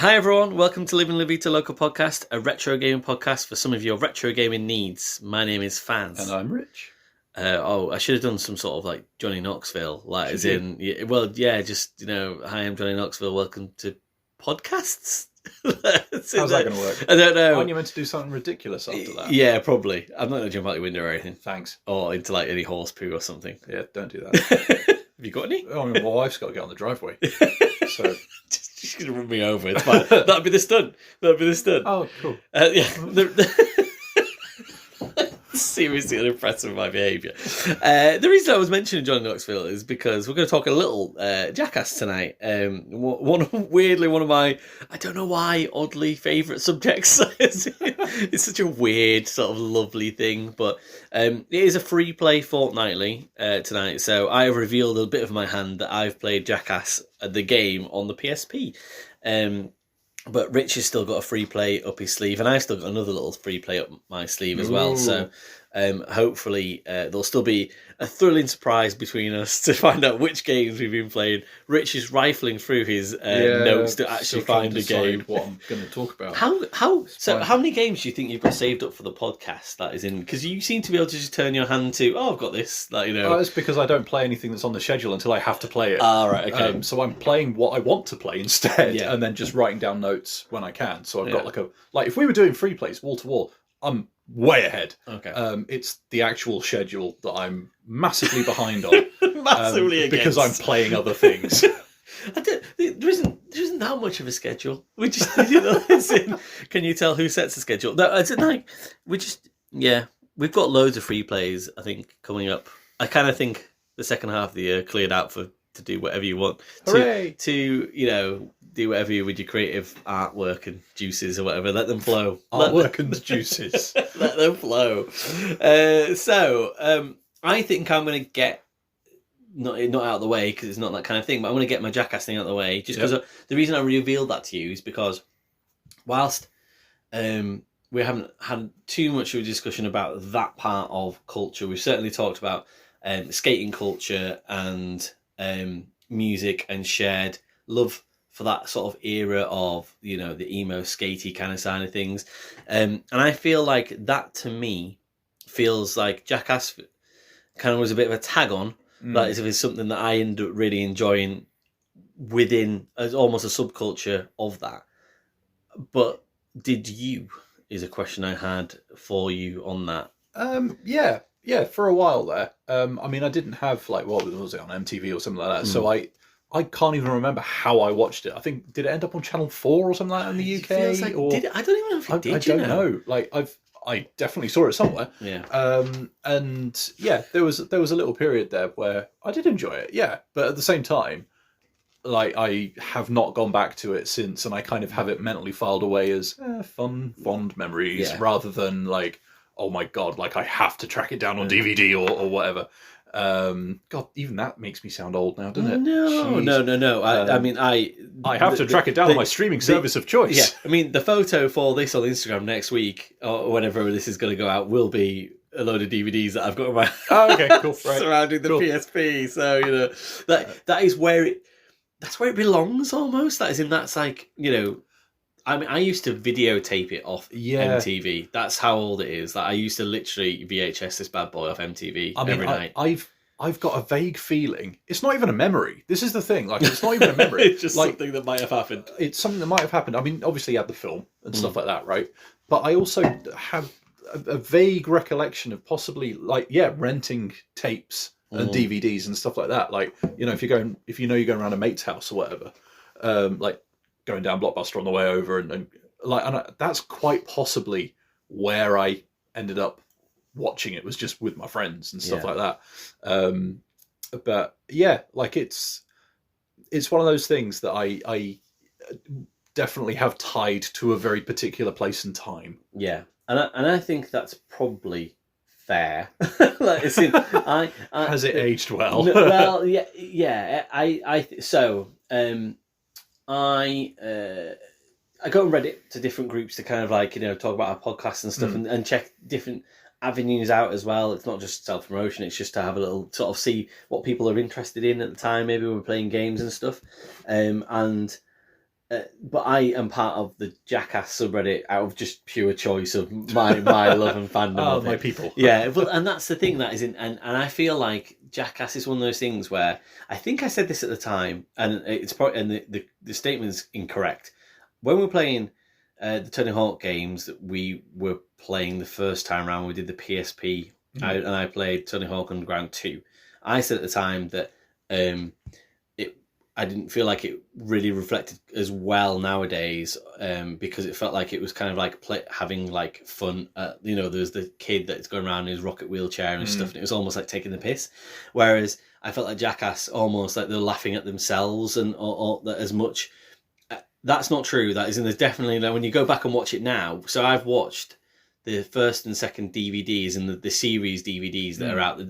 Hi everyone, welcome to Live and La Vita Local Podcast, a retro gaming podcast for some of your retro gaming needs. My name is Fazz. And I'm Rich. I should have done some sort of like Johnny Knoxville, like as in, just, hi, I'm Johnny Knoxville, welcome to podcasts. How's that going to work? I don't know. Aren't you meant to do something ridiculous after that? Yeah, probably. I'm not going to jump out your window or anything. Thanks. Or into like any horse poo or something. Yeah, don't do that. Have you got any? Oh, my wife's got to get on the driveway. So She's going to run me over. It's fine. That'll be the stunt. Oh, cool. Seriously unimpressed with my behaviour. The reason I was mentioning Johnny Knoxville is because we're going to talk a little Jackass tonight. One of my, I don't know why, oddly favourite subjects. It's such a weird, sort of lovely thing, but it is a free play fortnightly tonight, so I have revealed a bit of my hand that I've played Jackass The Game on the PSP. But Rich has still got a free play up his sleeve, and I've still got another little free play up my sleeve as well. So hopefully there'll still be a thrilling surprise between us to find out which games we've been playing. Rich is rifling through his notes to actually find a game. What I'm going to talk about. How many games do you think you've got saved up for the podcast? That is in, because you seem to be able to just turn your hand to, I've got this. Like, it's because I don't play anything that's on the schedule until I have to play it. Right, okay. So I'm playing what I want to play instead, and then just writing down notes when I can. So I've got like if we were doing free plays wall to wall, I'm way ahead. Okay. It's the actual schedule that I'm massively behind on. Massively against. Because I'm playing other things. There isn't that much of a schedule. We just, can you tell who sets the schedule? No, it's like we've got loads of free plays, I think, coming up. I kind of think the second half of the year cleared out to do whatever you want. Hooray! To do whatever you with your creative artwork and juices or whatever. Let them flow. Artwork and juices. Let them flow. I think I'm going to get not out of the way because it's not that kind of thing, but I'm going to get my Jackass thing out of the way just because the reason I revealed that to you is because whilst we haven't had too much of a discussion about that part of culture, we've certainly talked about skating culture and music and shared love for that sort of era of, the emo skatey kind of side of things. And I feel like that to me feels like Jackass kind of was a bit of a tag on. That is, if it's something that I end up really enjoying within as almost a subculture of that. But did you, is a question I had for you on that. Yeah, for a while there. I didn't have what was it on MTV or something like that. So I can't even remember how I watched it. I think, did it end up on Channel 4 or something like that in the UK? I don't even know if it did. I don't know. I definitely saw it somewhere. Yeah. And yeah, there was a little period there where I did enjoy it. Yeah, but at the same time, I have not gone back to it since, and I kind of have it mentally filed away as fond memories rather than oh my god, I have to track it down on DVD or whatever. God, even that makes me sound old now, doesn't it? No. I have to track it down on my streaming service of choice. Yeah, the photo for this on Instagram next week, or whenever this is going to go out, will be a load of DVDs that I've got around cool, right. surrounding the PSP. So that is where that's where it belongs almost. That is in that's I used to videotape it off MTV. That's how old it is. I used to literally VHS this bad boy off MTV every night. I've got a vague feeling. It's not even a memory. This is the thing. It's not even a memory. It's just something that might have happened. It's something that might have happened. Obviously you had the film and stuff like that, right? But I also have a vague recollection of possibly renting tapes and DVDs and stuff like that. If you're going around a mate's house or whatever, going down Blockbuster on the way over, and that's quite possibly where I ended up watching it, was just with my friends and stuff like that. But yeah, it's one of those things that I definitely have tied to a very particular place and time. Yeah, and I think that's probably fair. Has it aged well? Well, yeah. I go on Reddit to different groups to kind of talk about our podcasts and stuff and check different avenues out as well. It's not just self-promotion, it's just to have a little sort of see what people are interested in at the time. Maybe we're playing games and stuff. And but I am part of the Jackass subreddit out of just pure choice of my love and fandom of my it. people. Yeah, well, and that's the thing that isn't, and I feel like Jackass is one of those things where I think I said this at the time, and it's probably, and the statement's incorrect. When we were playing the Tony Hawk games that we were playing the first time around, we did the PSP, and I played Tony Hawk Underground 2. I said at the time that I didn't feel like it really reflected as well nowadays, because it felt like it was kind of like having like fun. There's the kid that's going around in his rocket wheelchair and stuff, and it was almost like taking the piss. Whereas I felt like Jackass almost like they're laughing at themselves and or as much. That's not true. That isn't. There's definitely, like, when you go back and watch it now. So I've watched the first and second DVDs and the series DVDs that are out,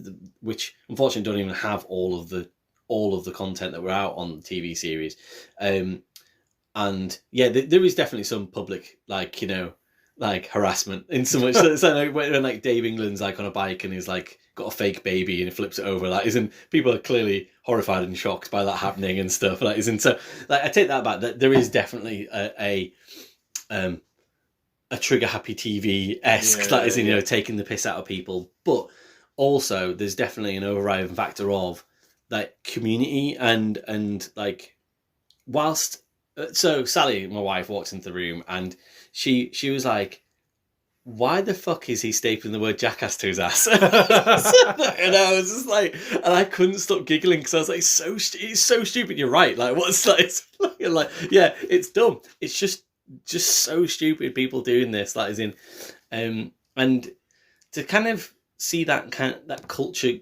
which unfortunately don't even have all of the content that were out on the TV series. And yeah, there is definitely some public, like, like harassment in so much that like when like Dave England's like on a bike and he's like got a fake baby and he flips it over, like, isn't, people are clearly horrified and shocked by that happening and stuff, like, isn't. So like, I take that back, that there is definitely a trigger happy TV-esque, that is, taking the piss out of people, but also there's definitely an overriding factor of like community and like, whilst so Sally, my wife, walked into the room and she was like, why the fuck is he stapling the word Jackass to his ass? And I was just like, and I couldn't stop giggling because I was like, it's so stupid. You're right. Like, what's like, it's like, yeah, it's dumb. It's just so stupid. People doing this, like, as in, and to kind of see that culture,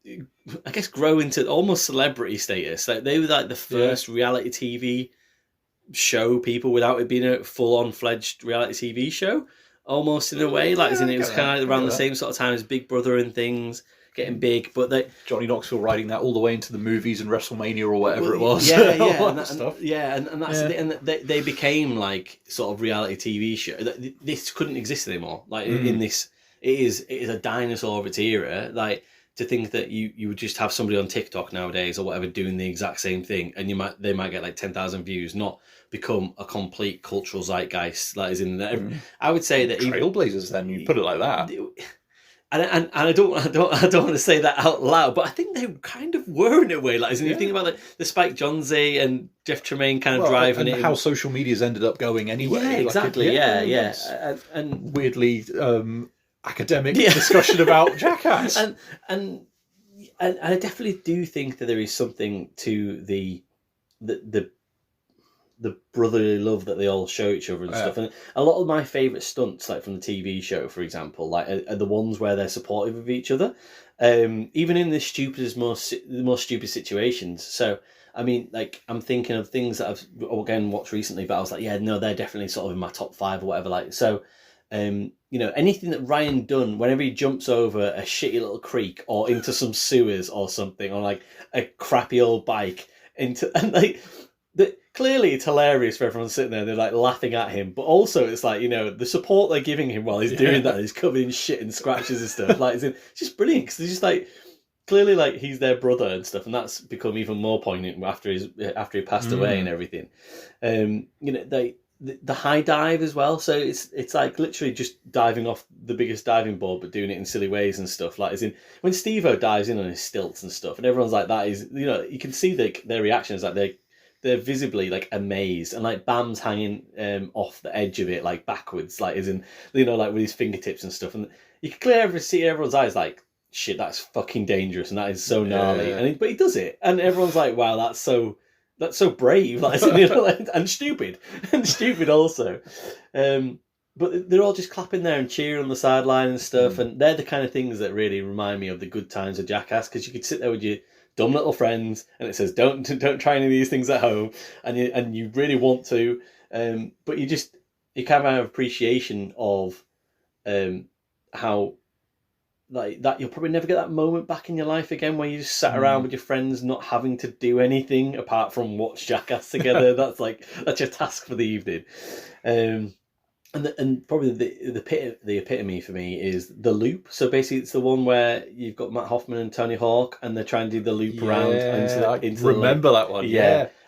I guess, grow into almost celebrity status. Like, they were like the first reality TV show people without it being a full-on fledged reality TV show, almost, in a way. Like, it was kind of around the same sort of time as Big Brother and things getting big, but Johnny Knoxville riding that all the way into the movies and WrestleMania or whatever it was. And that's and they became like sort of reality TV show. This couldn't exist anymore. Like, in this, it is a dinosaur of its era. Like, to think that you would just have somebody on TikTok nowadays or whatever doing the exact same thing, and they might get like 10,000 views, not become a complete cultural zeitgeist. Like, is in there. I would say that trailblazers. Then you put it like that, and I don't want to say that out loud, but I think they kind of were in a way. Like, you think about the Spike Jonze and Jeff Tremaine kind of driving and it, how social media's ended up going anyway. Yeah, exactly. And weirdly academic discussion about Jackass, and I definitely do think that there is something to the brotherly love that they all show each other and stuff. And a lot of my favourite stunts, like from the TV show, for example, like are the ones where they're supportive of each other, even in the most stupid situations. So, I mean, like, I'm thinking of things that I've again watched recently, but I was like, yeah, no, they're definitely sort of in my top 5 or whatever. Like, so, anything that Ryan Dunn, whenever he jumps over a shitty little creek or into some sewers or something, or like a crappy old bike clearly it's hilarious for everyone sitting there. They're like laughing at him, but also it's like, the support they're giving him while he's doing that. He's covered in shit and scratches and stuff. Like, it's just brilliant because they're just like, clearly, like, he's their brother and stuff, and that's become even more poignant after he passed away and everything. The high dive as well. So it's like literally just diving off the biggest diving board, but doing it in silly ways and stuff. Like, as in when Steve-O dives in on his stilts and stuff, and everyone's like, that is, you can see their reactions, like they're visibly like amazed, and like Bam's hanging off the edge of it, like backwards, like, as in, like with his fingertips and stuff, and you can clearly see everyone's eyes like, shit, that's fucking dangerous and that is so gnarly. But he does it, and everyone's like, wow, that's so brave, like, and stupid also. But they're all just clapping there and cheering on the sideline and stuff, and they're the kind of things that really remind me of the good times of Jackass, because you could sit there with your dumb little friends and it says don't try any of these things at home, and you really want to, but you kind of have appreciation of how, like, that you'll probably never get that moment back in your life again where you just sat around with your friends not having to do anything apart from watch Jackass together. that's your task for the evening. And probably the epitome for me is the loop. So basically it's the one where you've got Matt Hoffman and Tony Hawk and they're trying to do the loop around into remember that one.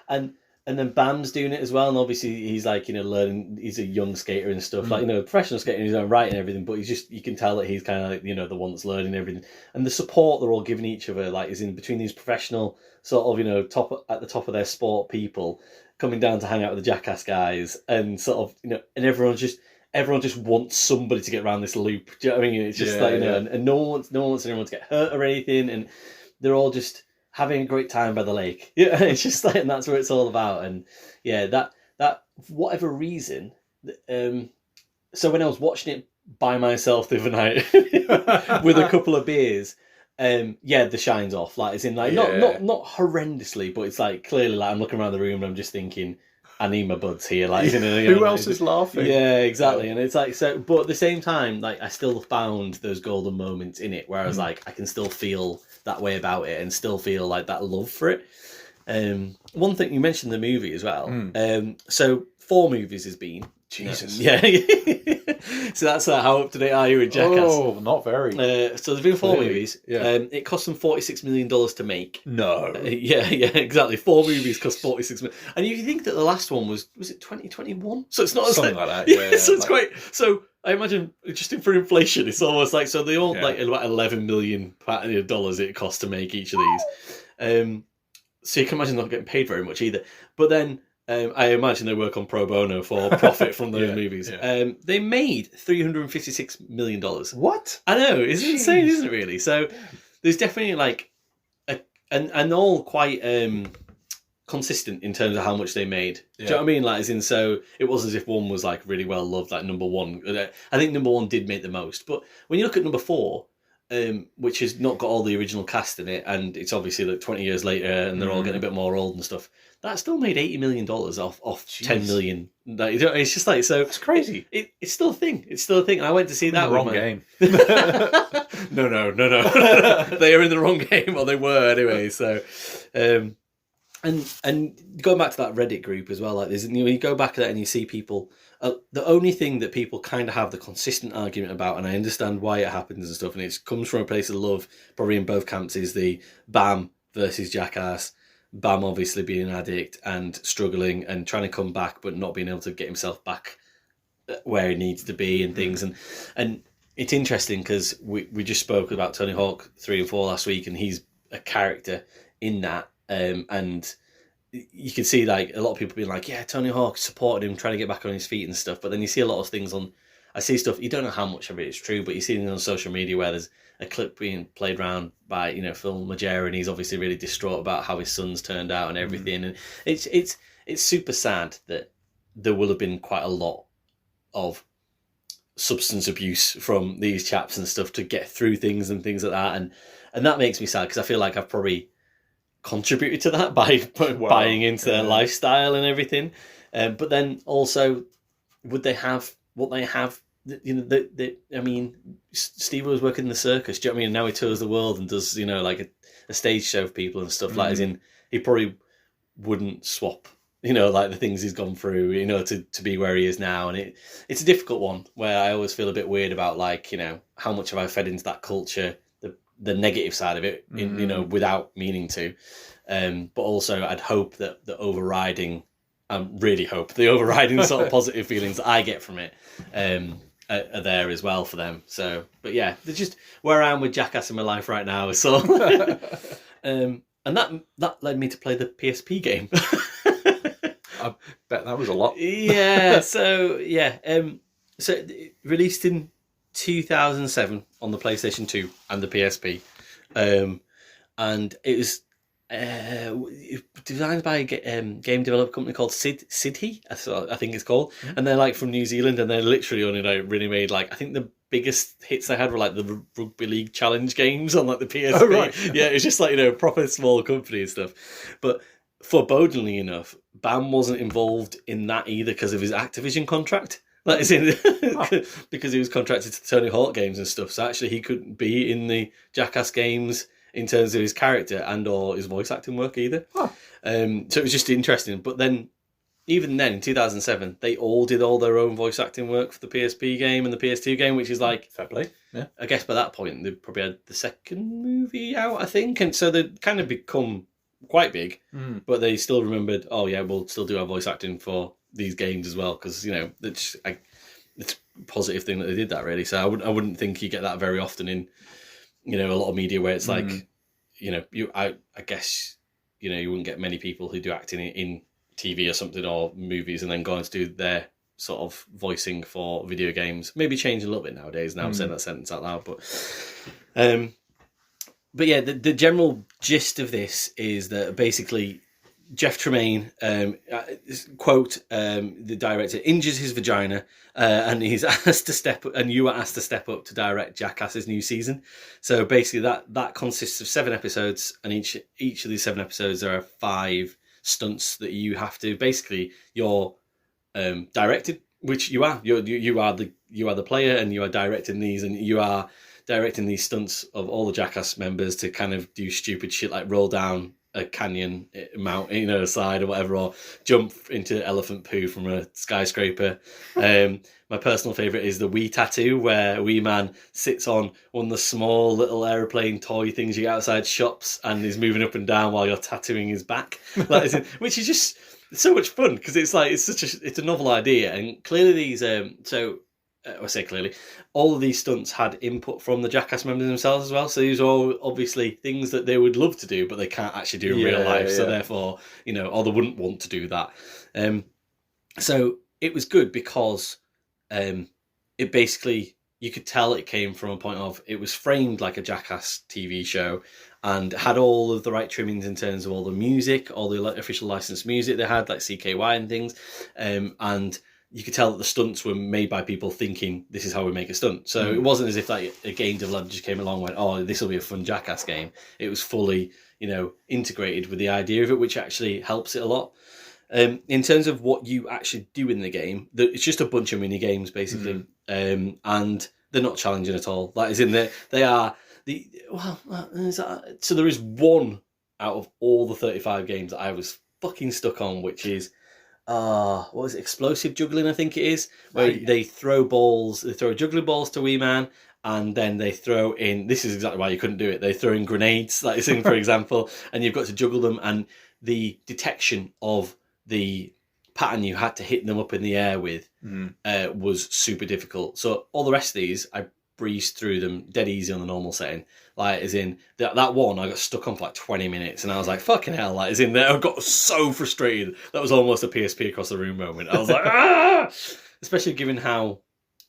And And then Bam's doing it as well, and obviously he's like, learning. He's a young skater and stuff, like professional skater in his own right and everything. But you can tell that he's kind of like the one that's learning everything, and the support they're all giving each other, like, is in between these professional sort of at the top of their sport people coming down to hang out with the Jackass guys, and sort of and everyone just wants somebody to get around this loop. Do you know what I mean? It's just and no one wants anyone to get hurt or anything, and they're all just having a great time by the lake. Yeah, it's just like, and that's what it's all about. And yeah, that for whatever reason, so when I was watching it by myself the other night with a couple of beers, the shine's off. Like, it's in like not horrendously, but it's like clearly like I'm looking around the room and I'm just thinking, I need my buds here. Like, who else is laughing? Yeah, exactly. And it's like, so, but at the same time, like, I still found those golden moments in it where I was like, I can still feel that way about it and still feel like that love for it. One thing you mentioned, the movie as well. So 4 movies has been. Jesus. Yeah. So that's how up to date are you with Jackass? Oh, not very. So there's been 4 Clearly. movies. Yeah. It cost them $46 million to make. No. Yeah, exactly. 4 movies cost $46 million. And you think that the last one was it 2021? So it's not something like that. Yeah, Yeah, so it's quite. So I imagine just for inflation, it's almost like, so they all like about $11 million it cost to make each of these. So you can imagine not getting paid very much either. But then I imagine they work on pro bono for profit from those movies. Yeah. They made $356 million. What? I know, it's insane, isn't it? Really. So there's definitely like and all quite consistent in terms of how much they made. Do you know what I mean? Like, as in, so it wasn't as if one was like really well loved, like number 1. I think number 1 did make the most, but when you look at number 4, which has not got all the original cast in it, and it's obviously like 20 years later, and they're all getting a bit more old and stuff, that still made $80 million off Jeez. 10 million. Like, it's just like, so it's crazy. It's still a thing. It's still a thing. And I went to see that. Wrong game. No. They are in the wrong game, or they were anyway. So, and going back to that Reddit group as well, like, there's, you go back to that and you see people. The only thing that people kind of have the consistent argument about, and I understand why it happens and stuff, and it comes from a place of love, probably in both camps, is the Bam versus Jackass. Bam obviously being an addict and struggling and trying to come back, but not being able to get himself back where he needs to be and things. And it's interesting because we just spoke about Tony Hawk 3 and 4 last week, and he's a character in that. And you can see like a lot of people being like, yeah, Tony Hawk supported him trying to get back on his feet and stuff. But then you see a lot of things I see stuff, you don't know how much of it is true, but you see it on social media where there's a clip being played around by, Phil Majera, and he's obviously really distraught about how his son's turned out and everything. And it's super sad that there will have been quite a lot of substance abuse from these chaps and stuff to get through things and things like that. And that makes me sad because I feel like I've probably contributed to that by buying into their lifestyle and everything. But then also, would they have what they have? I mean, Steve was working in the circus. Do you know what I mean? Now he tours the world and does, like a stage show of people and stuff. Like, as in, he probably wouldn't swap, like the things he's gone through, to be where he is now. And it's a difficult one where I always feel a bit weird about, like, how much have I fed into that culture, the negative side of it, without meaning to. But also, I'd hope that the overriding sort of positive feelings that I get from it are there as well for them. So, but yeah, they're just where I am with Jackass in my life right now. So, and that led me to play the PSP game. I bet that was a lot. Yeah. So yeah. So it released in 2007 on the PlayStation 2 and the PSP, and it was designed by a game developer company called City, I think it's called, and they're like from New Zealand, and they're literally only like really made like, I think the biggest hits they had were like the rugby league challenge games on like the PSP. Oh, right. Yeah, it's just like proper small company and stuff. But forebodingly enough, Bam wasn't involved in that either because of his Activision contract. Like, because he was contracted to Tony Hawk games and stuff, so actually he couldn't be in the Jackass games in terms of his character and or his voice acting work either. So it was just interesting. But then, even then, in 2007, they all did all their own voice acting work for the PSP game and the PS2 game, which is like, fair play. Yeah, I guess by that point they probably had the second movie out, I think, and so they'd kind of become quite big, but they still remembered, oh yeah, we'll still do our voice acting for these games as well, because, you know, it's a positive thing that they did that, really. So I wouldn't think you get that very often in, you know, a lot of media where it's like, you know, I guess, you know, you wouldn't get many people who do acting in TV or something, or movies, and then go on to do their sort of voicing for video games. Maybe change a little bit nowadays. Now I'm saying that sentence out loud, but yeah, the general gist of this is that basically Jeff Tremaine, quote, the director, injures his vagina, and he's asked to step up, and you are asked to step up to direct Jackass's new season. So basically that consists of 7 episodes, and each of these 7 episodes, there are 5 stunts that you have to, basically, you're directed, which you are. You are the player, and you are directing these, and you are directing these stunts of all the Jackass members to kind of do stupid shit like roll down a canyon mountain, you know, a side or whatever, or jump into elephant poo from a skyscraper. My personal favourite is the Wee tattoo, where Wee Man sits on one of the small little aeroplane toy things you get outside shops, and is moving up and down while you're tattooing his back, like, which is just so much fun, because it's like it's a novel idea, and clearly these I say clearly, all of these stunts had input from the Jackass members themselves as well. So these are all obviously things that they would love to do, but they can't actually do in real life. So therefore, you know, or they wouldn't want to do that. So it was good because it basically, you could tell it came from a point of, it was framed like a Jackass TV show, and had all of the right trimmings in terms of all the music, all the official licensed music they had, like CKY and things, and you could tell that the stunts were made by people thinking, this is how we make a stunt. So it wasn't as if like a game developer just came along and went, oh, this will be a fun Jackass game. It was fully, you know, integrated with the idea of it, which actually helps it a lot. In terms of what you actually do in the game, it's just a bunch of mini games basically, and they're not challenging at all. That is in there. They are so there is one out of all the 35 games that I was fucking stuck on, which is what was it? Explosive juggling, I think it is, where they throw juggling balls to Wee Man, and then they throw in, this is exactly why you couldn't do it, they throw in grenades, like this, for example, and you've got to juggle them, and the detection of the pattern you had to hit them up in the air with was super difficult. So all the rest of these, I breezed through them dead easy on the normal setting. Like, as in that one, I got stuck on for like 20 minutes, and I was like, fucking hell, like, as in there, I got so frustrated. That was almost a PSP across the room moment. I was like, ah! Especially given how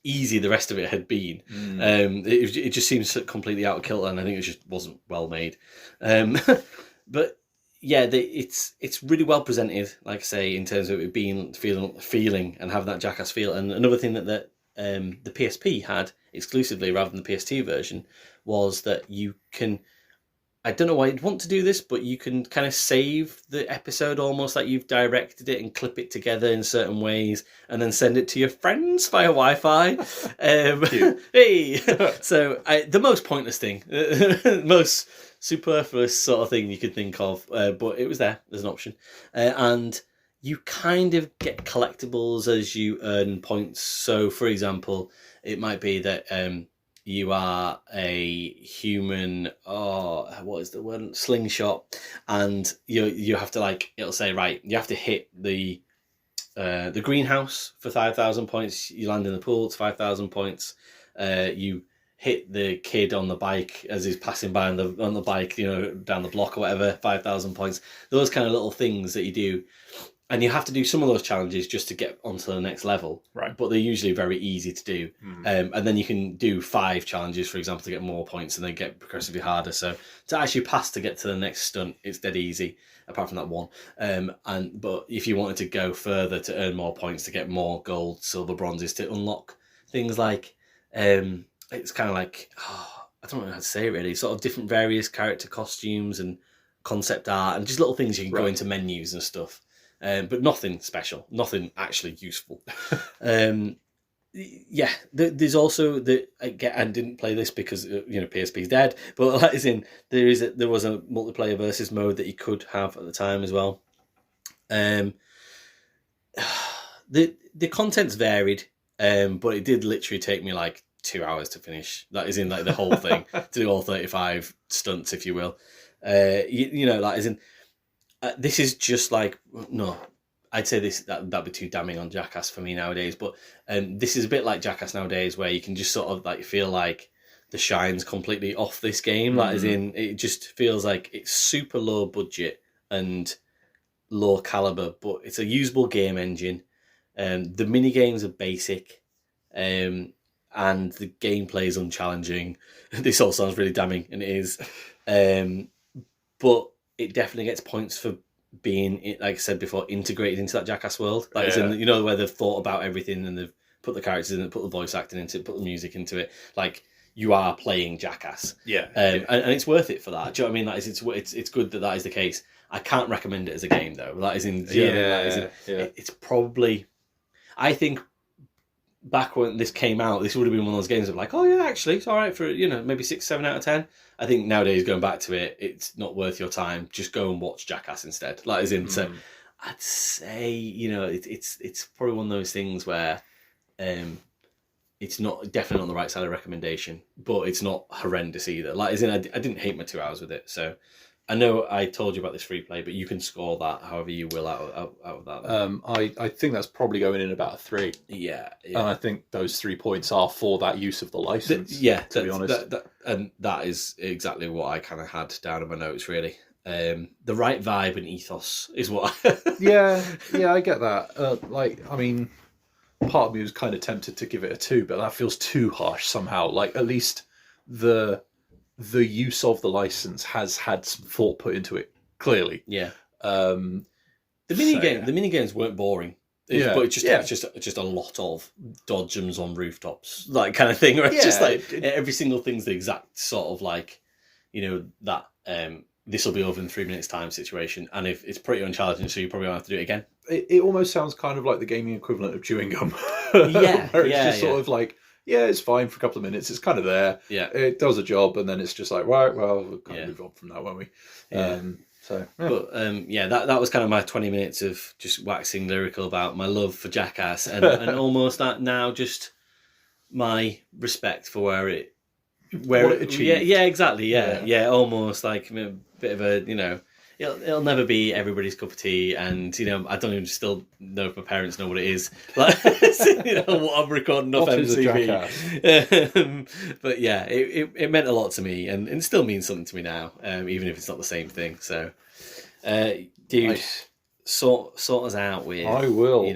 easy the rest of it had been. It just seems completely out of kilter, and I think it just wasn't well made. But yeah, it's really well presented, like I say, in terms of it being feeling and having that Jackass feel. And another thing that the PSP had exclusively, rather than the PS2 version, was that you can, I don't know why you'd want to do this, but you can kind of save the episode almost like you've directed it, and clip it together in certain ways, and then send it to your friends via Wi-Fi. Hey! So the most pointless thing, most superfluous sort of thing you could think of, but it was there. There's an option. And you kind of get collectibles as you earn points. So, for example, it might be that you are a human, what is the word? Slingshot, and you have to, like, it'll say, right, you have to hit the greenhouse for 5,000 points. You land in the pool, it's 5,000 points. You hit the kid on the bike as he's passing by on the bike, you know, down the block or whatever, 5,000 points. Those kind of little things that you do. And you have to do some of those challenges just to get onto the next level. Right. But they're usually very easy to do. And then you can do 5 challenges, for example, to get more points, and they get progressively harder. So to actually pass to get to the next stunt, it's dead easy, apart from that one. But if you wanted to go further to earn more points, to get more gold, silver, bronzes, to unlock things like, it's kind of like, I don't know how to say it really, sort of different various character costumes and concept art, and just little things you can go into menus and stuff. But nothing special, nothing actually useful. Yeah, there's also I didn't play this because PSP's dead, but that is in there was a multiplayer versus mode that you could have at the time as well. The content's varied, but it did literally take me like 2 hours to finish. That is in like the whole thing, to do all 35 stunts, if you will. Like as in. This is just like no. I'd say that'd be too damning on Jackass for me nowadays. But this is a bit like Jackass nowadays, where you can just sort of like feel like the shine's completely off this game. Like, as in, it just feels like it's super low budget and low caliber, but it's a usable game engine. The mini games are basic, and the gameplay is unchallenging. This all sounds really damning, and it is. But it definitely gets points for being, like I said before, integrated into that Jackass world. Like, as in, where they've thought about everything and they've put the characters in it, put the voice acting into it, put the music into it. Like, you are playing Jackass. And it's worth it for that. Do you know what I mean? Like, it's good that is the case. I can't recommend it as a game, though. That is in, it's probably, I think, back when this came out, this would have been one of those games of like, oh yeah, actually, it's all right for, maybe 6, 7 out of 10. I think nowadays, going back to it, it's not worth your time. Just go and watch Jackass instead. Like, as in, so I'd say, it's probably one of those things where it's not definitely on the right side of recommendation, but it's not horrendous either. Like, as in, I didn't hate my 2 hours with it. So I know I told you about this free play, but you can score that however you will out of that. I think that's probably going in about a 3. Yeah. And I think those 3 points are for that use of the license. To be honest, and that is exactly what I kind of had down in my notes. Really, the right vibe and ethos is what. yeah, I get that. Part of me was kind of tempted to give it a 2, but that feels too harsh somehow. Like, at least the use of the license has had some thought put into it, clearly. Yeah. The mini games weren't boring. But it's just a lot of dodgems on rooftops, like, kind of thing. Where it's just like every single thing's the exact sort of like, that this will be over in 3 minutes time situation, and if it's pretty unchallenging, so you probably won't have to do it again. It almost sounds kind of like the gaming equivalent of chewing gum. Where it's just sort of like, it's fine for a couple of minutes. It's kind of there. Yeah, it does a job, and then it's just like, right, well, we'll kind of move on from that, won't we? But that was kind of my 20 minutes of just waxing lyrical about my love for Jackass, and almost that now just my respect for where it achieved. Yeah, exactly. Yeah, almost like a bit of a, it'll never be everybody's cup of tea, and I don't even still know if my parents know what it is. Like, what I'm recording off MTV. But yeah, it meant a lot to me, and it still means something to me now, even if it's not the same thing. So, dude, nice. sort us out with. I will.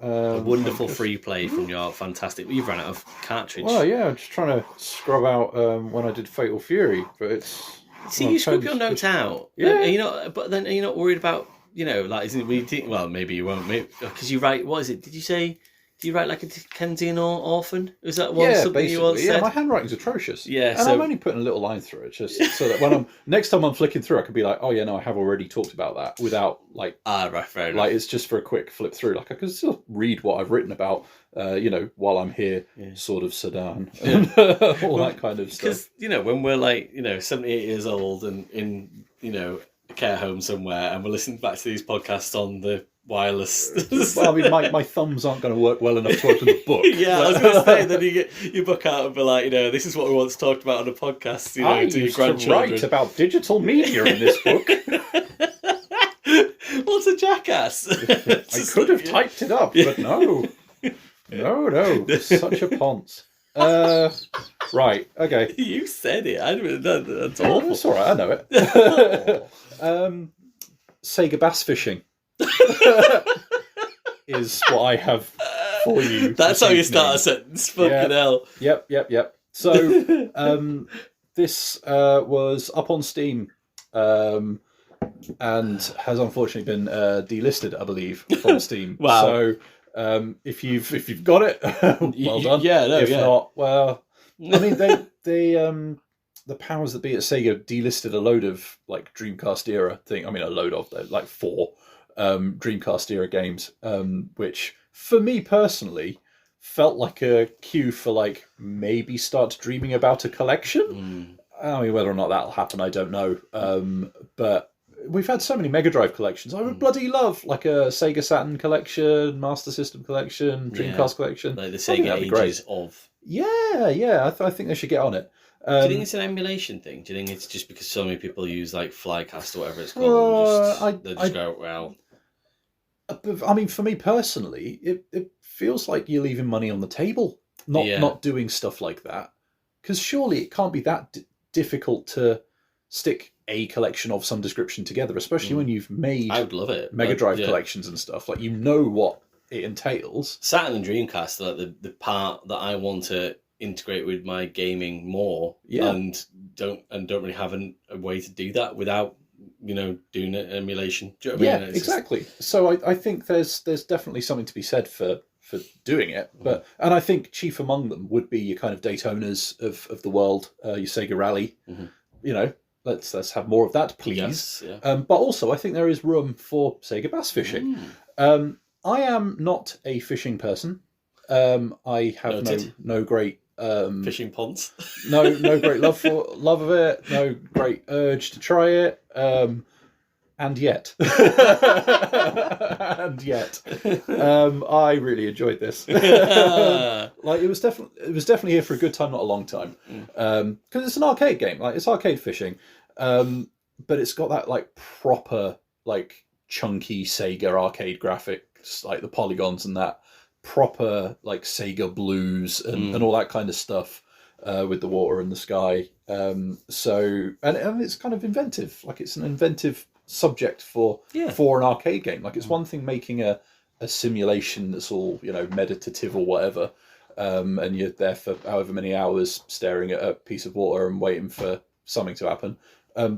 A wonderful free play from your fantastic. You've run out of cartridge. Well, yeah, I'm just trying to scrub out when I did Fatal Fury, but it's. See, you scrub your notes out. Yeah. But then are you not worried about, well, maybe you won't, because you write, what is it? Did you say, do you write like a Dickensian orphan? Is that something you once said? Yeah, my handwriting's atrocious. Yeah, and I'm only putting a little line through it, just so that next time I'm flicking through, I can be like, oh yeah, no, I have already talked about that, without like, right, fair enough. Like, it's just for a quick flip through. Like, I can still read what I've written about, while I'm here, sort of Sudan, and all that kind of stuff. Because, when we're like, 78 years old and in, a care home somewhere, and we're listening back to these podcasts on the wireless. Well, I mean, my thumbs aren't going to work well enough to open the book. Yeah, I was going to say, then you get your book out and be like, this is what we once talked about on a podcast, to your grandchildren. I used to write about digital media in this book. What's a Jackass? I could have typed it up, but no. No, such a ponce. Right, okay. You said it. That's awful. That's all right, I know it. Sega bass fishing is what I have for you. That's how you start a sentence. Fucking hell. Yep. So, this was up on Steam, and has unfortunately been delisted, I believe, from Steam. Wow. So, if you've got it, well done. If not, well, I mean, they the powers that be at Sega delisted a load of like Dreamcast era thing. I mean, a load of like 4 Dreamcast era games, which for me personally felt like a cue for like maybe start dreaming about a collection. I mean, whether or not that'll happen, I don't know. But we've had so many Mega Drive collections. I would bloody love like a Sega Saturn collection, Master System collection, Dreamcast collection. Like the Sega ages of. Yeah. I think they should get on it. Do you think it's an emulation thing? Do you think it's just because so many people use like Flycast or whatever it's called? They just go, well. I mean, for me personally, it feels like you're leaving money on the table, not doing stuff like that. Because surely it can't be that difficult to stick a collection of some description together, especially when you've made I would love it. Mega Drive collections and stuff. Like, you know what it entails. Saturn and Dreamcast are like the part that I want to integrate with my gaming more, and don't really have a way to do that without doing an emulation. Do you know what I mean? Exactly. So I think there's definitely something to be said for doing it, and I think chief among them would be your kind of Daytonas of the world, your Sega Rally. Let's have more of that, please. Yes, but also, I think there is room for Sega bass fishing. I am not a fishing person. I have no great fishing ponce. no great love of it. No great urge to try it. And yet, I really enjoyed this. Like, it was definitely here for a good time, not a long time. Because it's an arcade game. Like, it's arcade fishing, but it's got that like proper like chunky Sega arcade graphics, like the polygons and that proper like Sega blues and all that kind of stuff, with the water and the sky. So it's kind of inventive. Like, it's an inventive subject for an arcade game. Like, it's one thing making a simulation that's all meditative or whatever, and you're there for however many hours staring at a piece of water and waiting for something to happen,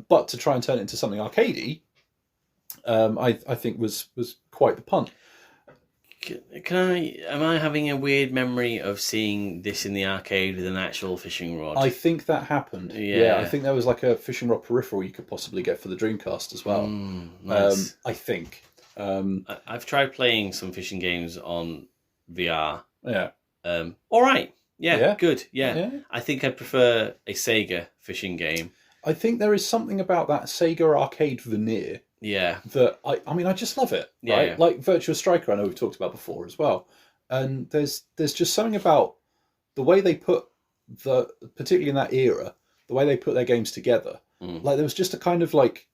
but to try and turn it into something arcadey, I think was quite the punt. Am I having a weird memory of seeing this in the arcade with an actual fishing rod? I think that happened. Yeah, I think there was like a fishing rod peripheral you could possibly get for the Dreamcast as well. Nice. I think. I've tried playing some fishing games on VR. Yeah. All right. Yeah. Good. Yeah. I think I prefer a Sega fishing game. I think there is something about that Sega arcade veneer. Yeah. That I just love it. Right? Yeah. Like Virtua Striker, I know we've talked about before as well. And there's just something about the way they put particularly in that era, the way they put their games together. Like, there was just a kind of like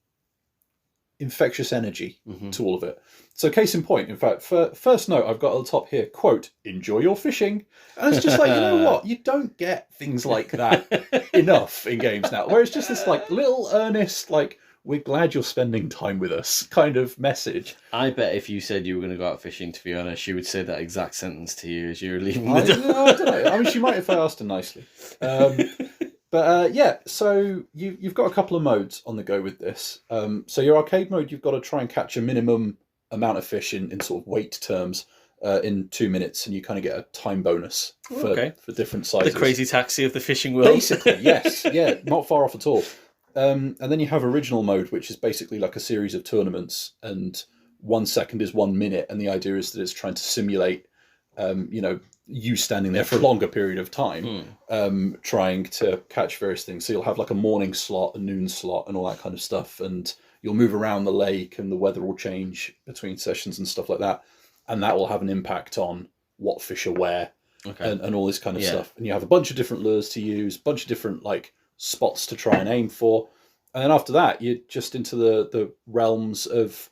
infectious energy to all of it. So case in point, in fact, first note I've got at the top here, quote, "Enjoy your fishing." And it's just like, you know what? You don't get things like that enough in games now, where it's just this like little earnest, like, we're glad you're spending time with us kind of message. I bet if you said you were going to go out fishing, to be honest, she would say that exact sentence to you as you were leaving the door. I don't know. I mean, she might if I asked her nicely. But so you've got a couple of modes on the go with this. So your arcade mode, you've got to try and catch a minimum amount of fish in sort of weight terms in 2 minutes, and you kind of get a time bonus for different sizes. The Crazy Taxi of the fishing world. Basically, yes. Yeah, not far off at all. And then you have original mode, which is basically like a series of tournaments, and 1 second is 1 minute, and the idea is that it's trying to simulate, you standing there for a longer period of time, trying to catch various things. So you'll have like a morning slot, a noon slot, and all that kind of stuff, and you'll move around the lake, and the weather will change between sessions and stuff like that, and that will have an impact on what fish are where, and all this kind of stuff. And you have a bunch of different lures to use, a bunch of different like spots to try and aim for, and then after that you're just into the realms of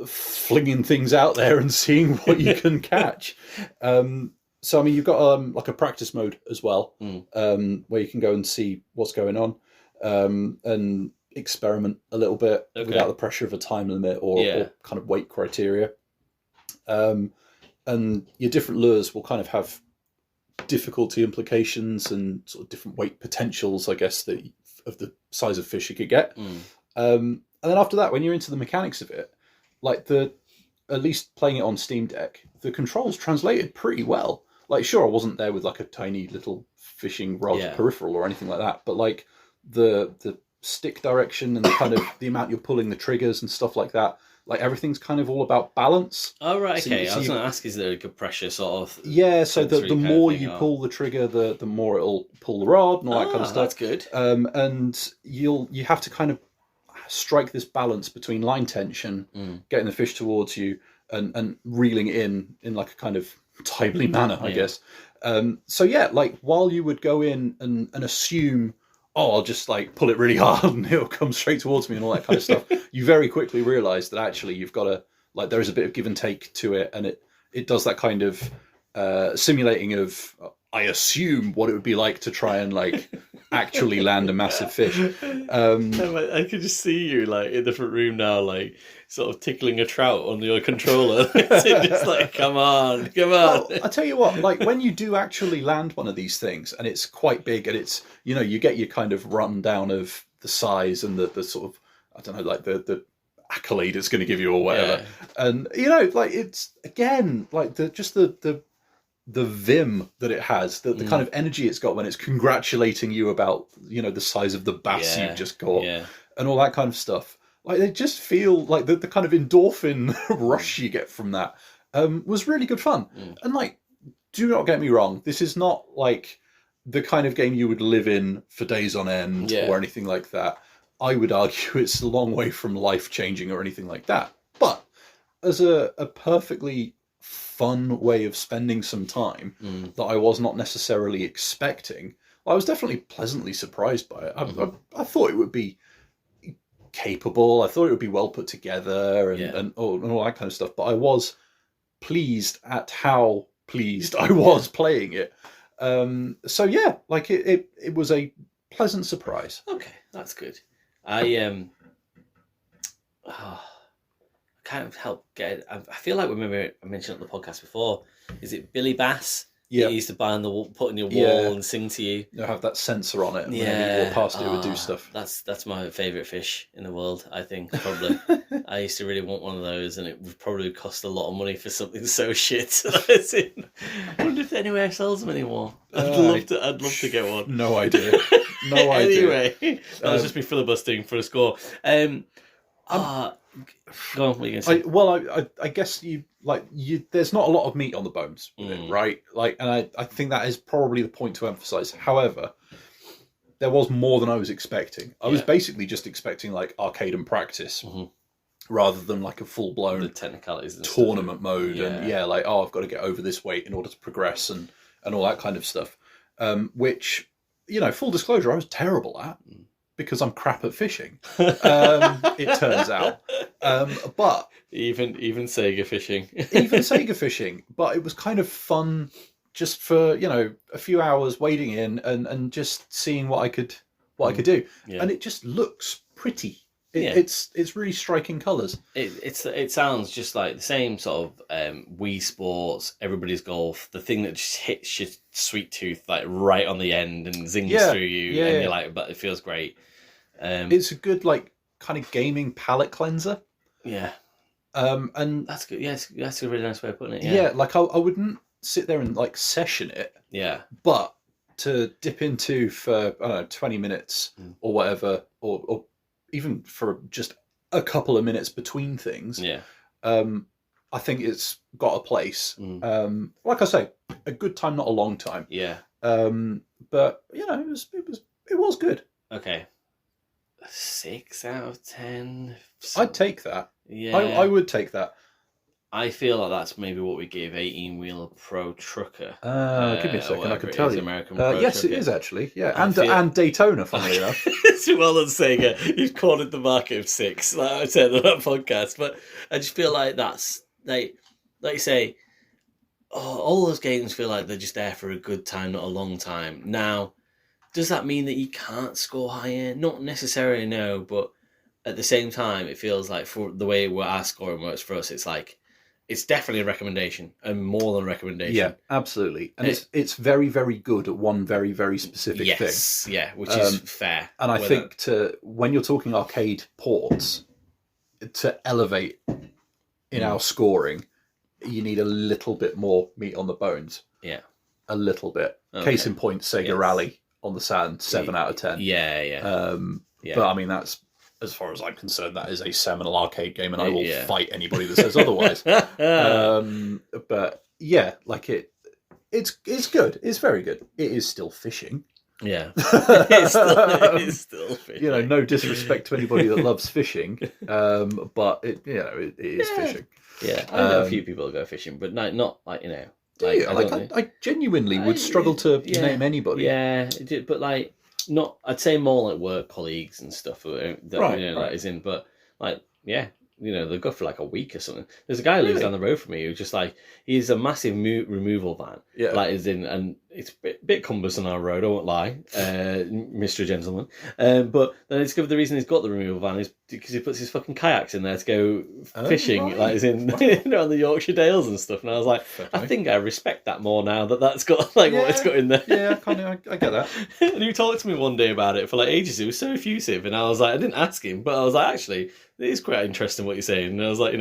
flinging things out there and seeing what you can catch. So I mean, you've got like a practice mode as well, where you can go and see what's going on, and experiment a little bit without the pressure of a time limit or kind of weight criteria. And your different lures will kind of have difficulty implications and sort of different weight potentials, I guess, of the size of fish you could get. And then after that, when you're into the mechanics of it, like at least playing it on Steam Deck, the controls translated pretty well. Like, sure, I wasn't there with like a tiny little fishing rod peripheral or anything like that, but like the stick direction and the kind of the amount you're pulling the triggers and stuff like that, like everything's kind of all about balance. Oh, right, okay. I was going to ask, is there a good pressure sort of... Yeah, so the more you pull the trigger, the more it'll pull the rod and all that kind of stuff. That's good. And you have to kind of strike this balance between line tension, getting the fish towards you, and reeling in like a kind of timely manner, I guess. So yeah, like while you would go in and assume, oh, I'll just like pull it really hard and it'll come straight towards me and all that kind of stuff, you very quickly realise that actually you've got to, like, there is a bit of give and take to it, and it does that kind of simulating of, I assume, what it would be like to try and like actually land a massive fish. I could just see you like in the front room now, like sort of tickling a trout on your controller. Just like, come on. Well, I tell you what, like when you do actually land one of these things, and it's quite big, and it's, you know, you get your kind of rundown of the size and the sort of, I don't know, like the accolade it's going to give you or whatever, and you know, like it's again like the vim that it has, the kind of energy it's got when it's congratulating you about, you know, the size of the bass you've just caught, and all that kind of stuff. Like they just feel like the kind of endorphin rush you get from that was really good fun. And like, do not get me wrong, this is not like the kind of game you would live in for days on end or anything like that. I would argue it's a long way from life-changing or anything like that. But as a perfectly fun way of spending some time that I was not necessarily expecting, I was definitely pleasantly surprised by it. I thought it would be capable. I thought it would be well put together and all that kind of stuff. But I was pleased at how pleased I was playing it. So yeah, like it was a pleasant surprise. Okay, that's good. I can't help get it. I feel like I mentioned it on the podcast before. Is it Billy Bass? Yeah, he used to buy on the wall, put on your wall and sing to you. You have that sensor on it. And whenever you walk past it, it would do stuff. That's my favourite fish in the world, I think, probably. I used to really want one of those, and it would probably cost a lot of money for something so shit. I wonder if anywhere sells them anymore. I'd love to get one. No idea. No idea. Anyway, that was just me filibustering for a score. Go on, what are you going to say? I guess you there's not a lot of meat on the bones with it, right? Like, and I think that is probably the point to emphasize. However, there was more than I was expecting. I was basically just expecting like arcade and practice rather than like a full blown the technicalities and tournament mode and like, oh, I've got to get over this weight in order to progress and all that kind of stuff. Which, you know, full disclosure, I was terrible at. Because I'm crap at fishing, it turns out. But even Sega fishing, but it was kind of fun just for, you know, a few hours wading in and just seeing what I could do, and it just looks pretty. It's really striking colours. It sounds just like the same sort of Wii Sports, Everybody's Golf, the thing that just hits your sweet tooth like right on the end and zings through you, and you're like, but it feels great. It's a good like kind of gaming palate cleanser. Yeah. And that's good. Yeah, that's a really nice way of putting it. Yeah, like I wouldn't sit there and like session it. Yeah. But to dip into for, I don't know, 20 minutes or whatever, or even for just a couple of minutes between things. Yeah. I think it's got a place. Like I say, a good time, not a long time. Yeah. But you know, it was good. Okay. 6 out of 10. I'd take that. Yeah. I would take that. I feel like that's maybe what we gave 18-wheeler Pro Trucker. Give me a second, I can tell you. American Pro yes, Trucker. It is actually. Yeah, and Daytona, funnily enough. It's well done, Sega. You've cornered the market of 6, like I said on that podcast. But I just feel like that's like you say, all those games feel like they're just there for a good time, not a long time. Now, does that mean that you can't score higher? Not necessarily, no. But at the same time, it feels like for the way our scoring works for us, it's like, it's definitely a recommendation, and more than a recommendation. Yeah, absolutely. And it's very, very good at one very, very specific thing. Yes, yeah, which is fair. And I think when you're talking arcade ports, to elevate in our scoring, you need a little bit more meat on the bones. Yeah. A little bit. Okay. Case in point, Sega Rally on the sand, 7 out of 10. Yeah. But I mean, that's, as far as I'm concerned, that is a seminal arcade game, and I will fight anybody that says otherwise. But yeah, like it's good. It's very good. It is still fishing. Yeah, it is still fishing. You know, no disrespect to anybody that loves fishing, but it is fishing. Yeah, I know a few people that go fishing, but not like, you know, Do you? I genuinely would struggle to name anybody. Yeah, but like not. I'd say more like work colleagues and stuff. That that is in. But like they'll go for like a week or something. There's a guy who lives down the road from me who just like he's a massive removal van. Yeah, like is in, and it's a bit cumbersome on our road. I won't lie, Mr. Gentleman. But then I discovered the reason he's got the removal van is because he puts his fucking kayaks in there to go fishing, like is in on the Yorkshire Dales and stuff. And I was like, I think I respect that more now that's got like what it's got in there. Yeah, I get that. And he talked to me one day about it for like ages. It was so effusive, and I was like, I didn't ask him, but I was like, actually, it is quite interesting what you're saying. And I was like,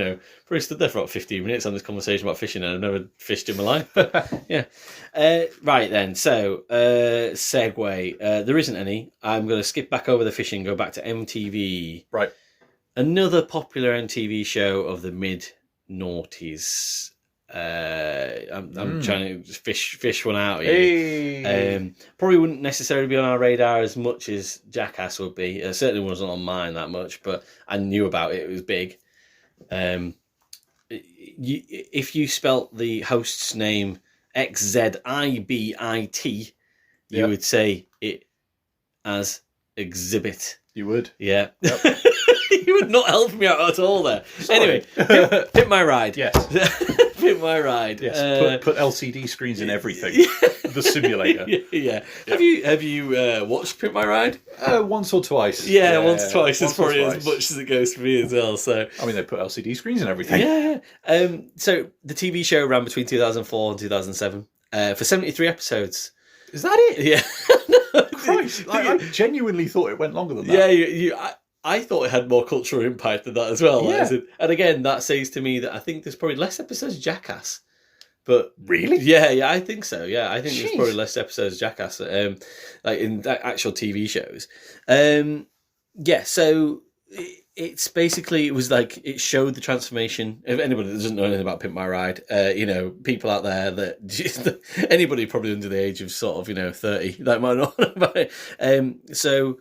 probably stood there for about 15 minutes on this conversation about fishing, and I've never fished in my life. But, yeah. Right then, so segue. There isn't any. I'm going to skip back over the fishing, go back to MTV. Right. Another popular MTV show of the mid-noughties. I'm trying to fish one out here. Hey. Probably wouldn't necessarily be on our radar as much as Jackass would be. It certainly wasn't on mine that much, but I knew about it. It was big. If you spelt the host's name XZIBIT, you would say it as Exhibit. You would? Yeah. Yep. You would not help me out at all there. Sorry. Anyway, Pimp My Ride. Yes. Pimp My Ride. Yes. Put LCD screens in everything. The simulator. Yeah. Have you watched Pimp My Ride? Once or twice. Yeah, once or twice. It's probably as much as it goes for me as well. So I mean, they put LCD screens in everything. Yeah. So the TV show ran between 2004 and 2007 for 73 episodes. Is that it? Yeah. Christ, I genuinely thought it went longer than that. Yeah, I thought it had more cultural impact than that as well. Yeah. And again, that says to me that I think there's probably less episodes of Jackass. But really? Yeah, I think so. Yeah, I think there's probably less episodes of Jackass, like in actual TV shows. So it's basically, it was like, it showed the transformation. If anybody that doesn't know anything about Pimp My Ride, people out there that anybody probably under the age of sort of 30 that might not know about it. So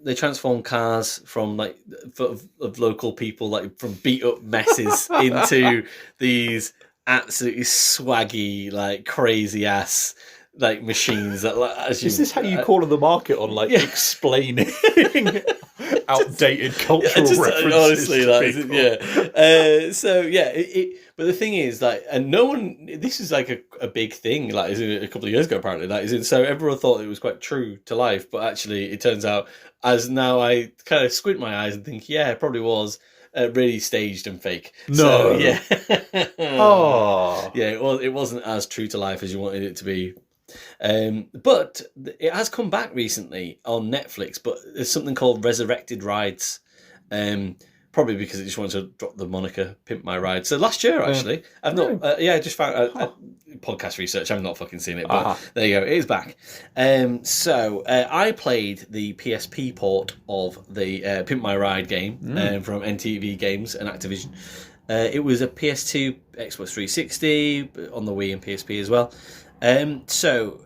they transform cars from like of local people, like from beat up messes into these absolutely swaggy, like crazy ass like machines that is this how you corner the market on explaining outdated cultural references? Honestly, but the thing is, like, and no one, this is like a big thing, like, a couple of years ago, apparently, so everyone thought it was quite true to life, but actually it turns out, as now I kind of squint my eyes and think, yeah, it probably was really staged and fake. No. So, yeah. Oh. Yeah, it wasn't as true to life as you wanted it to be. But it has come back recently on Netflix, but there's something called Resurrected Rides, probably because it just wanted to drop the moniker Pimp My Ride. So last year, actually, I just found podcast research. I'm not fucking seeing it, but there you go, it is back. So I played the PSP port of the Pimp My Ride game from NTV Games and Activision. It was a PS2, Xbox 360, on the Wii and PSP as well. So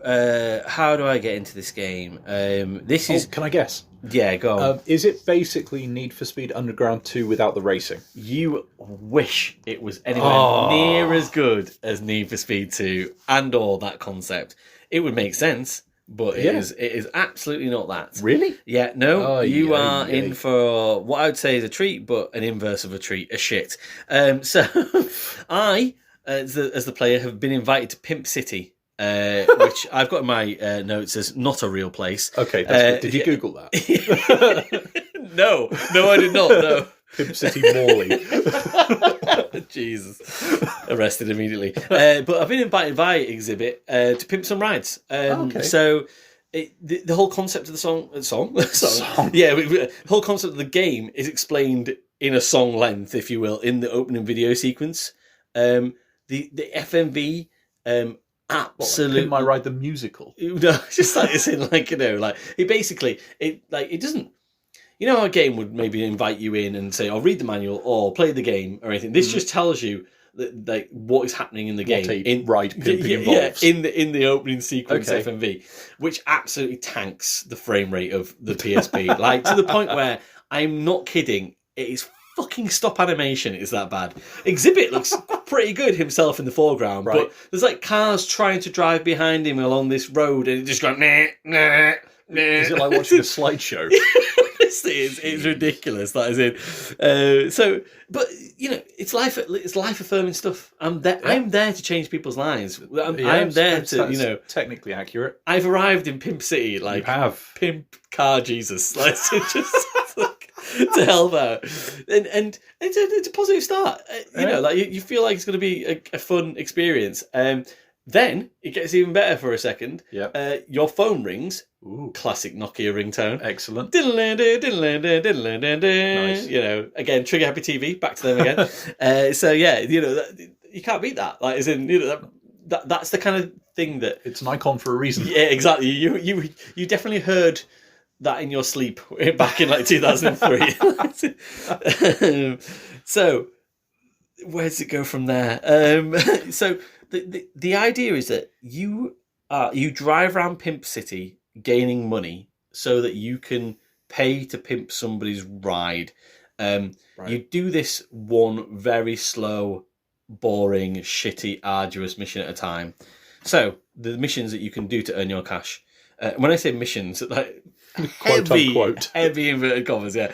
how do I get into this game? This is... Can I guess? Yeah, go on. Is it basically Need for Speed Underground 2 without the racing? You wish it was anywhere near as good as Need for Speed 2 and or that concept. It would make sense, but it is absolutely not that. Really? Yeah, no. You are in for what I would say is a treat, but an inverse of a treat, a shit. So I, as the player, have been invited to Pimp City. Which I've got in my notes as not a real place. Okay, did you Google that? No, I did not. No. Pimp City Morley. Jesus, arrested immediately. But I've been invited by Exhibit to pimp some rides. Okay. So the whole concept of the song. Yeah, the whole concept of the game is explained in a song length, if you will, in the opening video sequence. The FMV. Absolutely. Pimp My Ride the musical. No, just like it's in like it basically it doesn't. You know how a game would maybe invite you in and say, "I'll read the manual" or "play the game" or anything. This just tells you that like what is happening in the game. In ride pimping involves. In the opening sequence FMV, which absolutely tanks the frame rate of the PSP, like to the point where I'm not kidding. It is fucking stop animation. It's that bad. Exhibit looks pretty good himself in the foreground, Right. but there's like cars trying to drive behind him along this road, and it just going nah, nah, nah. Is it like watching a slideshow? It's ridiculous. That is it. But it's life affirming stuff. I'm there to change people's lives. I'm there to technically accurate. I've arrived in Pimp City, like You have pimp car Jesus, like to help out, and it's a positive start. You feel like it's going to be a fun experience. Then it gets even better for a second. Yeah. Your phone rings. Ooh. Classic Nokia ringtone. Excellent. Nice. Nice. Again, Trigger Happy TV. Back to them again. You can't beat that. Like, as in, that's the kind of thing that it's an icon for a reason. Yeah, exactly. You definitely heard that in your sleep back in like 2003. So where does it go from there? So the idea is that you drive around Pimp City gaining money so that you can pay to pimp somebody's ride. Right. You do this one very slow, boring, shitty, arduous mission at a time. So the missions that you can do to earn your cash. When I say missions, like Quote unquote. heavy inverted commas, yeah.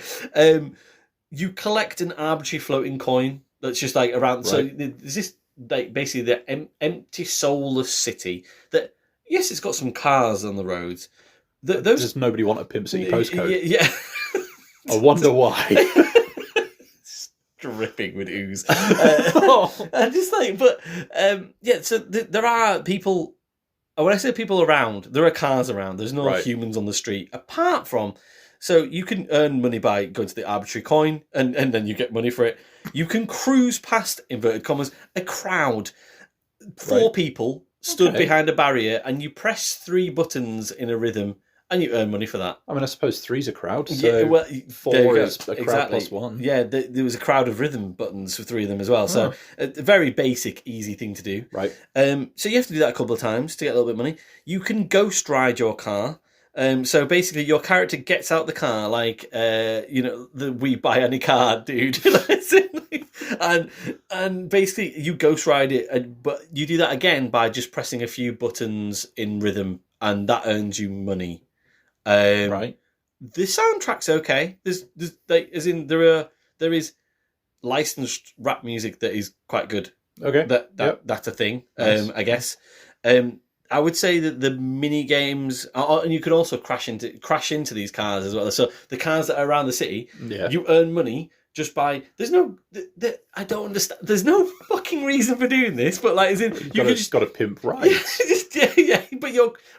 You collect an arbitrary floating coin that's just like around. Right. So there's this like basically the empty, soulless city that. Yes, it's got some cars on the roads. Does nobody want a Pimp City postcode? Yeah. I wonder why. Dripping with ooze. I'm just like, but so there are people. When I say people around, there are cars around. There's no humans on the street. Apart from, so you can earn money by going to the arbitrary coin, and then you get money for it. You can cruise past, inverted commas, a crowd. 4 people stood behind a barrier, and you press 3 buttons in a rhythm, and you earn money for that. I mean, I suppose 3's a crowd, so yeah, well, 4 is a crowd plus 1. Yeah, there was a crowd of rhythm buttons for 3 of them as well. So a very basic, easy thing to do. Right. So you have to do that a couple of times to get a little bit of money. You can ghost ride your car. So basically, your character gets out the car like the We Buy Any Car dude, and basically you ghost ride it, but you do that again by just pressing a few buttons in rhythm, and that earns you money. Right. The soundtrack's okay. There's like, as in there is licensed rap music that is quite good. Okay. That's a thing. Nice. I guess. I would say that the mini games, and you could also crash into these cars as well. So the cars that are around the city, you earn money just by. I don't understand. There's no fucking reason for doing this, but like, as in, you just got to pimp rides. Yeah.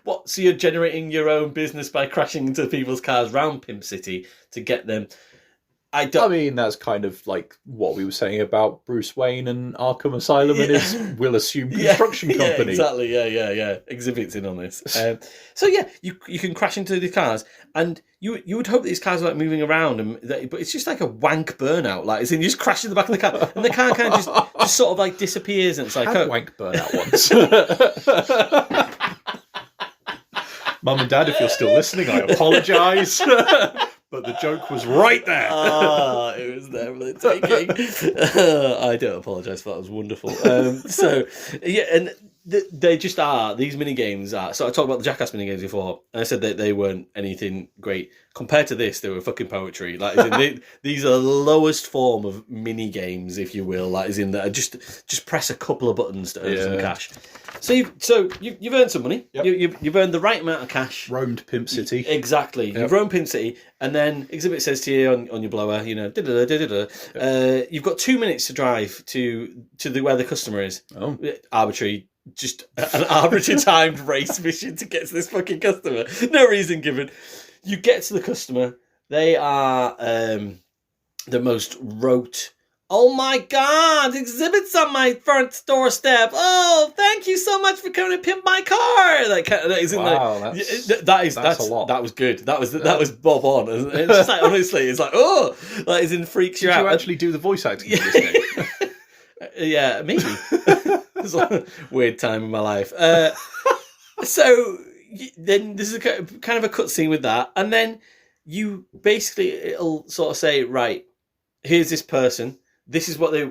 But so you're generating your own business by crashing into people's cars around Pimp City to get them. I mean, that's kind of like what we were saying about Bruce Wayne and Arkham Asylum and his, we'll assume, construction company. Yeah, exactly, yeah. Exhibit's in on this. So yeah, you can crash into the cars, and you would hope that these cars are like moving around, but it's just like a wank burnout. Like, as in, you just crash in the back of the car, and the car kind of just sort of like disappears, and it's like wank burnout once. Mum and Dad, if you're still listening, I apologise. But the joke was right there. It was there for the taking. I don't apologise for that. It was wonderful. And they just are. These mini games are. So I talked about the Jackass mini games before, and I said that they weren't anything great compared to this. They were fucking poetry. Like, these are the lowest form of mini games, if you will. Like, as in that just press a couple of buttons to earn some cash. So you've earned some money. Yep. You've earned the right amount of cash. Roamed Pimp City. Exactly. Yep. You've roamed Pimp City, and then Exhibit says to you on your blower, you've got 2 minutes to drive to where the customer is. Oh. Arbitrary. Just an arbitrary timed race mission to get to this fucking customer. No reason given. You get to the customer. They are the most rote. Oh my God! Exhibit's on my front doorstep. Oh, thank you so much for coming to pimp my car. That's a lot. That was good. That was bob on. It's just like, honestly, it's like, oh, like, it's in freaks you out. Did you actually do the voice acting for this game? Yeah, maybe. It's a weird time in my life. So then this is a kind of a cutscene with that, and then you basically, it'll sort of say, right, here's this person. this is what they,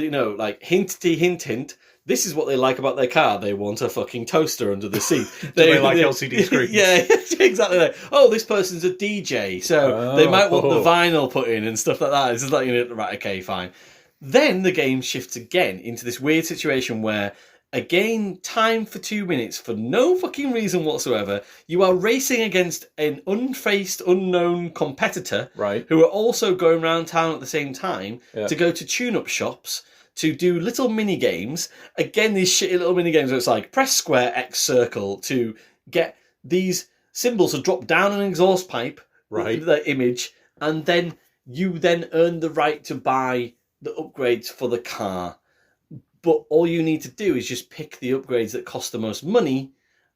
like hint. This is what they like about their car. They want a fucking toaster under the seat. They like LCD screens. Yeah, exactly. Like, oh, this person's a DJ, so they might want the vinyl put in and stuff like that. It's just like, right, okay, fine. Then the game shifts again into this weird situation where, again, time for 2 minutes for no fucking reason whatsoever. You are racing against an unfaced, unknown competitor, right, who are also going around town at the same time to go to tune-up shops to do little mini games. Again, these shitty little mini games where it's like press square, X circle to get these symbols to drop down an exhaust pipe, right, the image, and then you then earn the right to buy the upgrades for the car. But all you need to do is just pick the upgrades that cost the most money,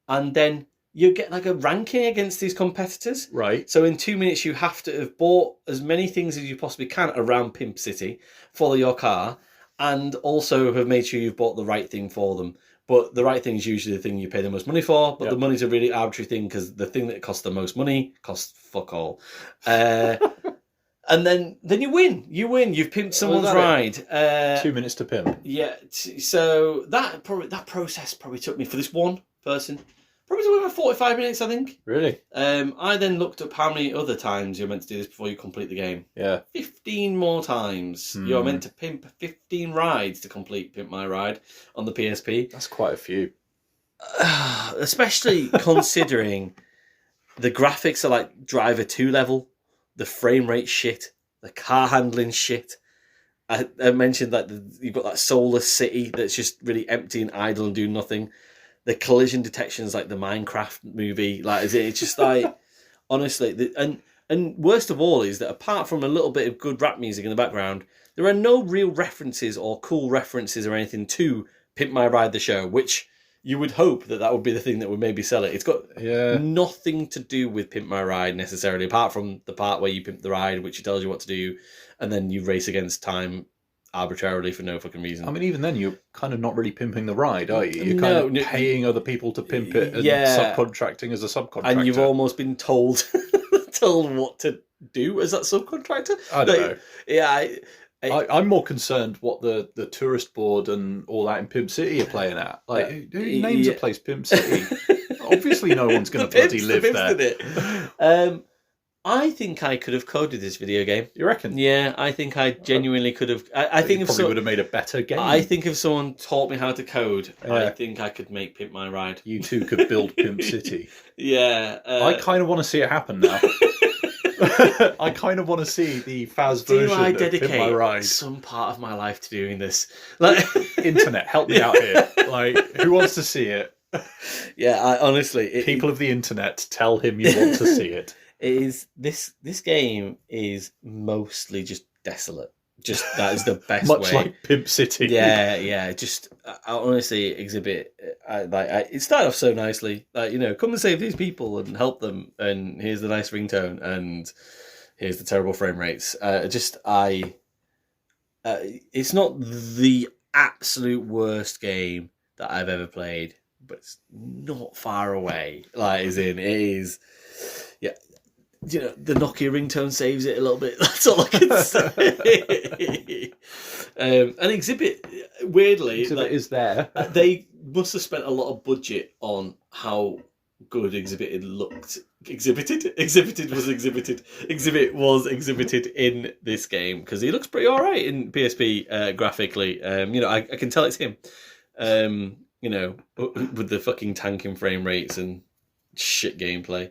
and then you get like a ranking against these competitors. Right. So in 2 minutes, you have to have bought as many things as you possibly can around Pimp City for your car, and also have made sure you've bought the right thing for them. But the right thing is usually the thing you pay the most money for, but the money's a really arbitrary thing because the thing that costs the most money costs fuck all. And then you win. You've pimped someone's ride. 2 minutes to pimp. Yeah. So that process probably took me, for this one person, probably took me about 45 minutes, I think. Really? I then looked up how many other times you're meant to do this before you complete the game. Yeah. 15 more times. You're meant to pimp 15 rides to complete Pimp My Ride on the PSP. That's quite a few. Especially considering the graphics are like Driver 2 level. The frame rate shit, the car handling shit. I mentioned that you've got that soulless city that's just really empty and idle and doing nothing. The collision detection is like the Minecraft movie. Like, it's just like, honestly, and worst of all is that apart from a little bit of good rap music in the background, there are no real references or cool references or anything to Pimp My Ride the show, which you would hope that would be the thing that would maybe sell it. It's got nothing to do with Pimp My Ride necessarily, apart from the part where you pimp the ride, which tells you what to do, and then you race against time arbitrarily for no fucking reason. I mean, even then, you're kind of not really pimping the ride, are you? You're kind of paying other people to pimp it and subcontracting as a subcontractor. And you've almost been told what to do as that subcontractor. I don't know. Yeah, I'm more concerned what the tourist board and all that in Pimp City are playing at. Like, who names a place Pimp City? Obviously, no one's going to bloody live there. I think I could have coded this video game. You reckon? Yeah, I think I genuinely could have. I think probably would have made a better game. I think if someone taught me how to code, I think I could make Pimp My Ride. You two could build Pimp City. Yeah. I kind of want to see it happen now. I kind of want to see the Fazz version of Pimp My Ride. Some part of my life to doing this? Like, internet, help me out here. Like, who wants to see it? Yeah, honestly, people of the internet, tell him you want to see it. It is this game is mostly just desolate. Just that is the best Much way. like Pimp City. Yeah. Just I honestly exhibit. It started off so nicely. Like, come and save these people and help them. And here's the nice ringtone. And here's the terrible frame rates. It's not the absolute worst game that I've ever played, but it's not far away. Like, as in, it is. Yeah. The Nokia ringtone saves it a little bit. That's all I can say. And Exhibit, weirdly, Exhibit is there. They must have spent a lot of budget on how good Exhibit looked. Exhibit was exhibited in this game because he looks pretty all right in PSP graphically. I can tell it's him. With the fucking tanking frame rates and shit gameplay.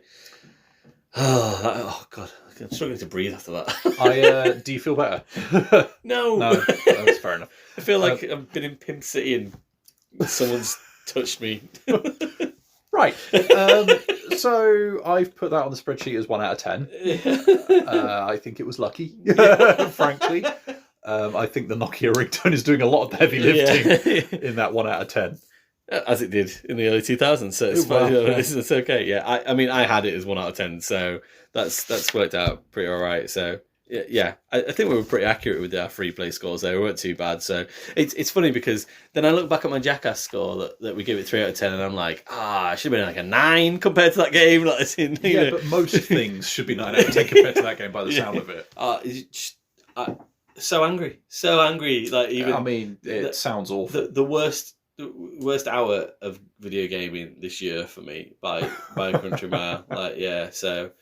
Oh God, I'm struggling to breathe after that. Do you feel better? No, that's fair enough. I feel like I've been in Pimp City and someone's touched me. Right. So I've put that on the spreadsheet as 1 out of 10. I think it was lucky, frankly. I think the Nokia ringtone is doing a lot of the heavy lifting in that 1 out of 10. As it did in the early 2000s, so it's fine. It's okay. Yeah, I had it as 1 out of 10, so that's worked out pretty all right. So yeah, I think we were pretty accurate with our free play scores there. We weren't too bad. So it's funny because then I look back at my Jackass score that we give it 3 out of 10, and I'm like, I should have been like a 9 compared to that game. Like, but most things should be 9 out of 10 compared to that game by the sound of it. so angry. Like even. I mean, it sounds awful. The worst hour of video gaming this year for me by a country mile. Like so,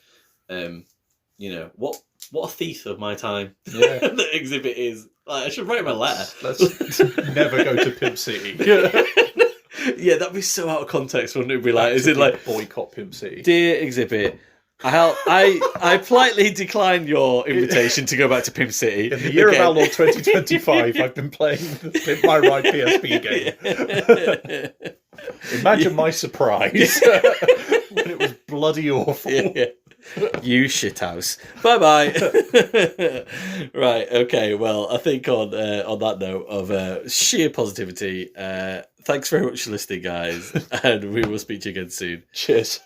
you know what a thief of my time. Yeah, the exhibit is. Like I should write him a letter. Let's never go to Pimp City. Yeah, that'd be so out of context, wouldn't it? Be like, is it like boycott Pimp City? Dear exhibit, I politely decline your invitation to go back to Pimp City. In the year of ALOT 2025, I've been playing the Pimp My Ride PSP game. Imagine my surprise when it was bloody awful. Yeah. You shithouse. Bye. Right. Okay. Well, I think on that note of sheer positivity, thanks very much for listening, guys, and we will speak to you again soon. Cheers.